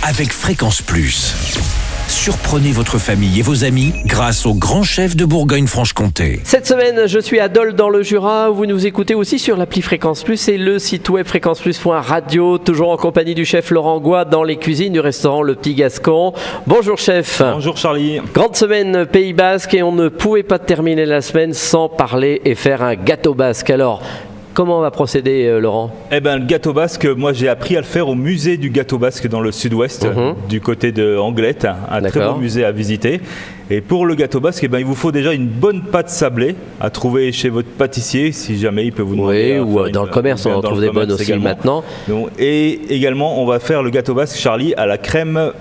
avec Fréquence Plus. Surprenez votre famille et vos amis grâce au grand chef de Bourgogne-Franche-Comté. Cette semaine, je suis à Dole dans le Jura. Vous nous écoutez aussi sur l'appli Fréquence Plus et le site web fréquenceplus.radio. Toujours en compagnie du chef Laurent Goua dans les cuisines du restaurant Le Petit Gascon. Bonjour chef. Bonjour Charlie. Grande semaine Pays Basque et on ne pouvait pas terminer la semaine sans parler et faire un gâteau basque. Alors, comment on va procéder, Laurent ? Eh ben, le gâteau basque, moi j'ai appris à le faire au musée du gâteau basque dans le sud-ouest, du côté de Anglette, un très beau musée à visiter. Et pour le gâteau basque, eh ben, il vous faut déjà une bonne pâte sablée à trouver chez votre pâtissier, si jamais il peut vous demander. Oui, ou dans le commerce, on en trouve des bonnes aussi également. Maintenant. Donc, et également, on va faire le gâteau basque, Charlie, à la crème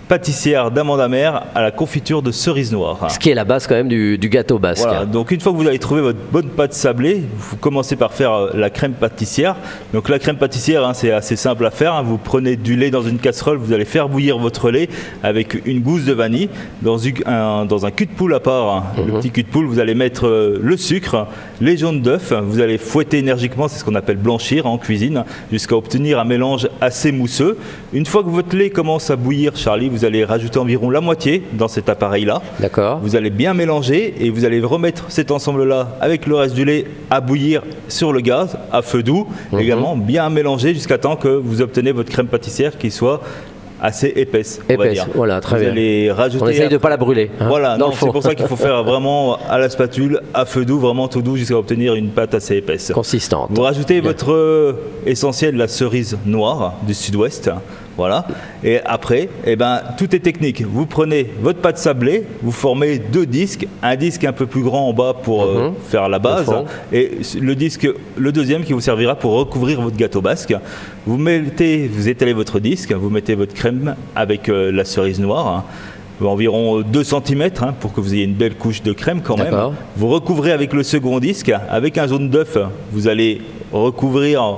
pâtissière d'amande amère à la confiture de cerise noire. Ce qui est la base quand même du gâteau basque. Voilà, donc une fois que vous avez trouvé votre bonne pâte sablée, vous commencez par faire la crème pâtissière. Donc la crème pâtissière, c'est assez simple à faire. Vous prenez du lait dans une casserole, vous allez faire bouillir votre lait avec une gousse de vanille. Dans un cul de poule à part, le petit cul de poule, vous allez mettre le sucre, les jaunes d'œufs, vous allez fouetter énergiquement, c'est ce qu'on appelle blanchir en cuisine, jusqu'à obtenir un mélange assez mousseux. Une fois que votre lait commence à bouillir, Charlie, vous allez rajouter environ la moitié dans cet appareil-là. D'accord. Vous allez bien mélanger et vous allez remettre cet ensemble-là avec le reste du lait à bouillir sur le gaz, à feu doux, également bien mélanger jusqu'à temps que vous obtenez votre crème pâtissière qui soit assez épaisse, on va dire. Voilà, très vous bien. Allez rajouter on essaye de ne pas la brûler. Voilà, non, c'est pour ça qu'il faut faire vraiment à la spatule, à feu doux, vraiment tout doux, jusqu'à obtenir une pâte assez épaisse. Consistante. Vous rajoutez votre essentiel, la cerise noire du sud-ouest. Voilà. Et après, eh ben, tout est technique. Vous prenez votre pâte sablée, vous formez deux disques, un disque un peu plus grand en bas pour faire la base, et le deuxième qui vous servira pour recouvrir votre gâteau basque. Vous étalez votre disque, vous mettez votre crème avec la cerise noire, environ 2 cm pour que vous ayez une belle couche de crème quand même. Vous recouvrez avec le second disque, avec un jaune d'œuf, vous allez recouvrir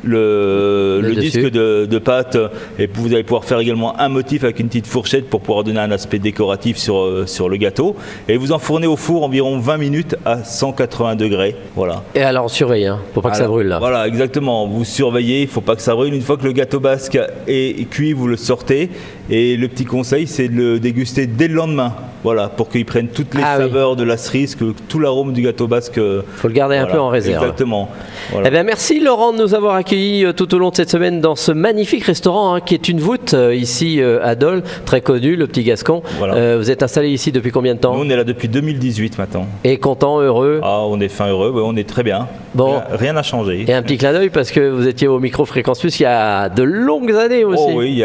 le disque de pâte, et vous allez pouvoir faire également un motif avec une petite fourchette pour pouvoir donner un aspect décoratif sur le gâteau, et vous enfournez au four environ 20 minutes à 180 degrés. Voilà. Et alors on surveille, faut pas que ça brûle là. Voilà, exactement, vous surveillez, il faut pas que ça brûle. Une fois que le gâteau basque est cuit, vous le sortez, et le petit conseil, c'est de le déguster dès le lendemain. Voilà, pour qu'il prenne toutes les saveurs de la cerise, que tout l'arôme du gâteau basque. Faut le garder un peu en réserve. Exactement. Voilà. Eh bien, merci Laurent de nous avoir accueillis tout au long de cette semaine dans ce magnifique restaurant qui est une voûte ici à Dole, très connu, le Petit Gascon. Voilà. Vous êtes installé ici depuis combien de temps ? Nous, on est là depuis 2018 maintenant. Et content, heureux ? Ah, on est fin heureux, on est très bien. Bon. Rien n'a changé. Et un petit clin d'œil parce que vous étiez au micro Fréquence Plus il y a de longues années aussi. Oh oui,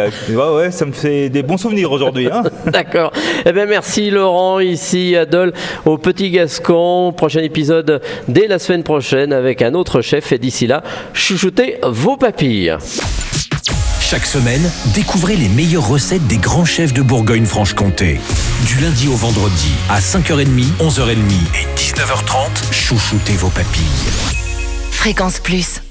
ça me fait des bons souvenirs aujourd'hui. D'accord. Eh bien, merci Laurent, ici à Dole, au Petit Gascon. Prochain épisode dès la semaine prochaine avec un autre chef. Et d'ici là, chouchoutez vos papilles. Chaque semaine, découvrez les meilleures recettes des grands chefs de Bourgogne-Franche-Comté. Du lundi au vendredi, à 5h30, 11h30 et 19h30, chouchoutez vos papilles. Fréquence Plus.